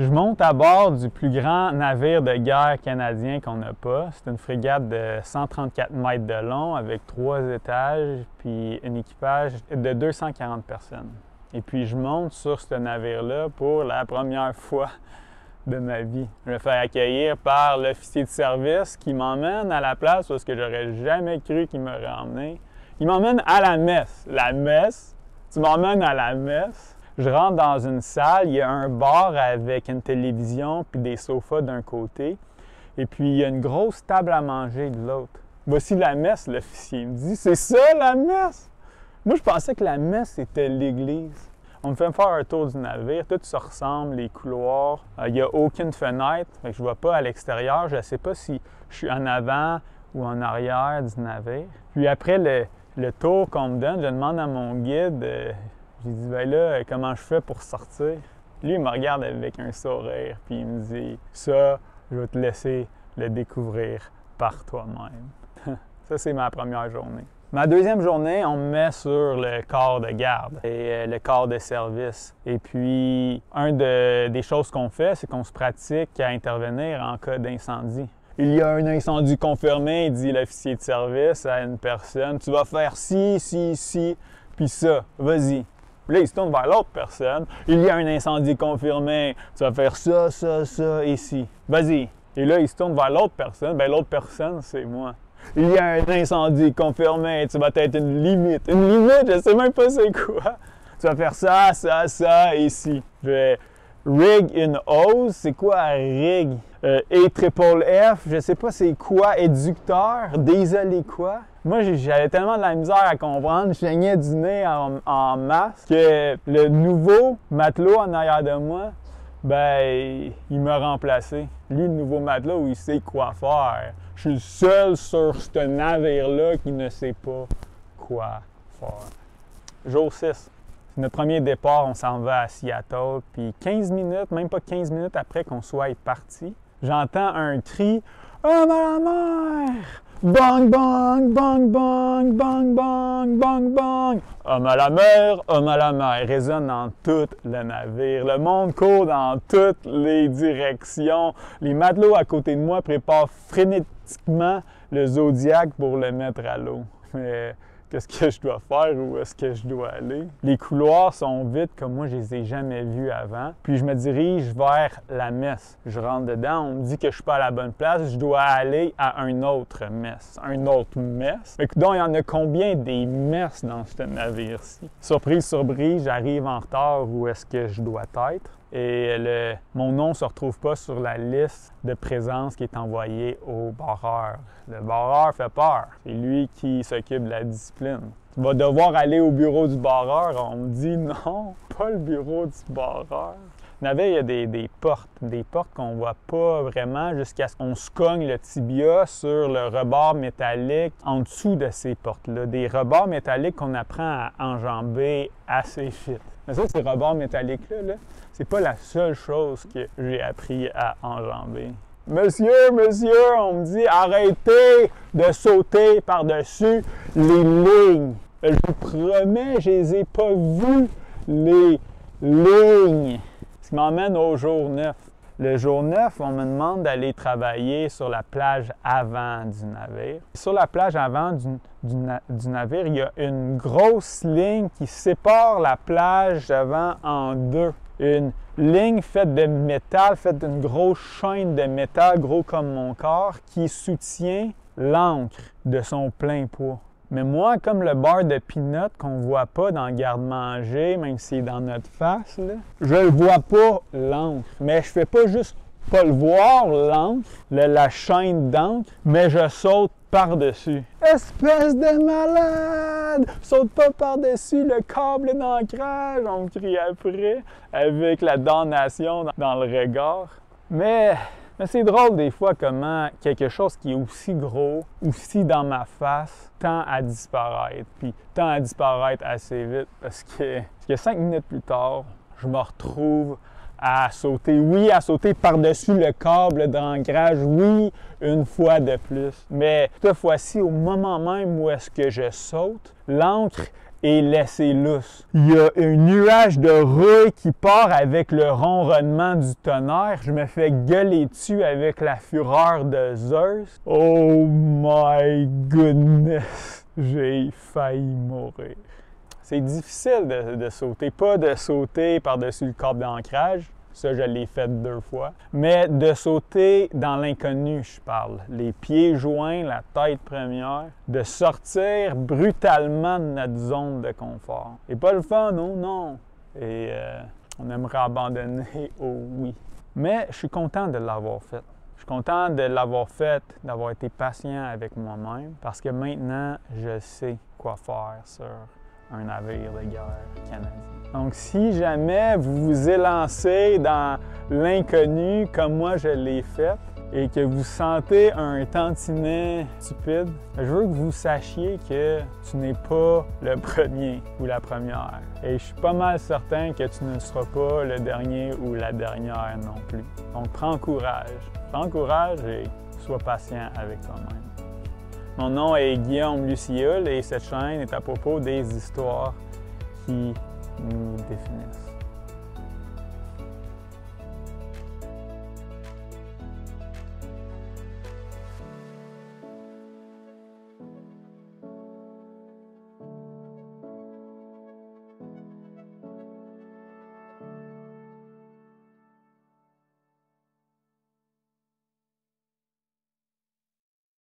Je monte à bord du plus grand navire de guerre canadien qu'on n'a pas. C'est une frégate de 134 mètres de long avec 3 étages puis un équipage de 240 personnes. Et puis je monte sur ce navire-là pour la première fois de ma vie. Je me fais accueillir par l'officier de service qui m'emmène à la place parce que j'aurais jamais cru qu'il m'aurait emmené. Il m'emmène à la messe. La messe? Tu m'emmènes à la messe? Je rentre dans une salle, il y a un bar avec une télévision puis des sofas d'un côté. Et puis il y a une grosse table à manger de l'autre. Voici la messe, l'officier me dit. C'est ça la messe? Moi je pensais que la messe c'était l'église. On me fait faire un tour du navire, tout se ressemble, les couloirs. Il n'y a aucune fenêtre, fait que je ne vois pas à l'extérieur. Je ne sais pas si je suis en avant ou en arrière du navire. Puis après le tour qu'on me donne, je demande à mon guide, j'ai dit, ben là, comment je fais pour sortir? Lui, il me regarde avec un sourire, puis il me dit, ça, je vais te laisser le découvrir par toi-même. Ça, c'est ma première journée. Ma deuxième journée, on me met sur le corps de garde et le corps de service. Et puis, des choses qu'on fait, c'est qu'on se pratique à intervenir en cas d'incendie. Il y a un incendie confirmé, dit l'officier de service à une personne. Tu vas faire ci, puis ça. Vas-y. Là, il se tourne vers l'autre personne. Il y a un incendie confirmé. Tu vas faire ça, ici. Vas-y. Et là, il se tourne vers l'autre personne. Bien, l'autre personne, c'est moi. Il y a un incendie confirmé. Tu vas être une limite. Une limite, je ne sais même pas c'est quoi. Tu vas faire ça, ici. Je vais rig une hose. C'est quoi rig? E-triple-F, je sais pas c'est quoi, éducteur, désolé quoi. Moi, j'avais tellement de la misère à comprendre, je saignais du nez en masse, que le nouveau matelot en arrière de moi, ben, il m'a remplacé. Lui, le nouveau matelot, il sait quoi faire. Je suis le seul sur ce navire-là qui ne sait pas quoi faire. Jour 6. C'est notre premier départ, on s'en va à Seattle, puis 15 minutes, même pas 15 minutes après qu'on soit parti, j'entends un cri « Homme à la mer! Bang, bang, bang, bang, bang, bang, bang, bang! » Homme à la mer, homme à la mer, résonne dans tout le navire. Le monde court dans toutes les directions. Les matelots à côté de moi préparent frénétiquement le Zodiac pour le mettre à l'eau. Mais qu'est-ce que je dois faire? Où est-ce que je dois aller? Les couloirs sont vides comme moi, je les ai jamais vus avant. Puis je me dirige vers la messe. Je rentre dedans, on me dit que je suis pas à la bonne place, je dois aller à un autre messe. Un autre messe? Mais donc, il y en a combien des messes dans ce navire-ci? Surprise, j'arrive en retard où est-ce que je dois être. Et mon nom ne se retrouve pas sur la liste de présence qui est envoyée au barreur. Le barreur fait peur. C'est lui qui s'occupe de la discipline. Tu vas devoir aller au bureau du barreur. On me dit non, pas le bureau du barreur. Il y avait des portes qu'on ne voit pas vraiment jusqu'à ce qu'on se cogne le tibia sur le rebord métallique en dessous de ces portes-là. Des rebords métalliques qu'on apprend à enjamber assez vite. Mais ça, ces rebords métalliques-là, c'est pas la seule chose que j'ai appris à enjamber. Monsieur, on me dit arrêtez de sauter par-dessus les lignes. Je vous promets, je les ai pas vues, les lignes. Ce qui m'emmène au jour 9. Le jour 9, on me demande d'aller travailler sur la plage avant du navire. Sur la plage avant du navire, il y a une grosse ligne qui sépare la plage d'avant en deux. Une ligne faite de métal, faite d'une grosse chaîne de métal, gros comme mon corps, qui soutient l'ancre de son plein poids. Mais moi, comme le beurre de peanut qu'on ne voit pas dans le garde-manger, même s'il est dans notre face, là, je ne vois pas l'ancre. Mais je fais pas juste pas le voir, l'ancre, la chaîne d'encre, mais je saute par-dessus. Espèce de malade! Saute pas par-dessus le câble d'ancrage, on me crie après, avec la damnation dans le regard. Mais c'est drôle des fois comment quelque chose qui est aussi gros, aussi dans ma face, tend à disparaître. Puis tend à disparaître assez vite parce que 5 minutes plus tard, je me retrouve à sauter. Oui, à sauter par-dessus le câble d'ancrage. Oui, une fois de plus. Mais cette fois-ci, au moment même où est-ce que je saute, l'ancre et laissé lousse. Il y a un nuage de rouille qui part avec le ronronnement du tonnerre. Je me fais gueuler dessus avec la fureur de Zeus. Oh my goodness! J'ai failli mourir. C'est difficile de sauter. Pas de sauter par-dessus le câble d'ancrage. Ça, je l'ai fait 2 fois. Mais de sauter dans l'inconnu, je parle. Les pieds joints, la tête première. De sortir brutalement de notre zone de confort. Et pas le fun, non. Et on aimerait abandonner au oui. Mais je suis content de l'avoir fait. Je suis content de l'avoir fait, d'avoir été patient avec moi-même. Parce que maintenant, je sais quoi faire sur un navire de guerre canadien. Donc, si jamais vous vous élancez dans l'inconnu comme moi je l'ai fait et que vous sentez un tantinet stupide, je veux que vous sachiez que tu n'es pas le premier ou la première. Et je suis pas mal certain que tu ne seras pas le dernier ou la dernière non plus. Donc, prends courage. Prends courage et sois patient avec toi-même. Mon nom est Guillaume Lucioul et cette chaîne est à propos des histoires qui nous définissent.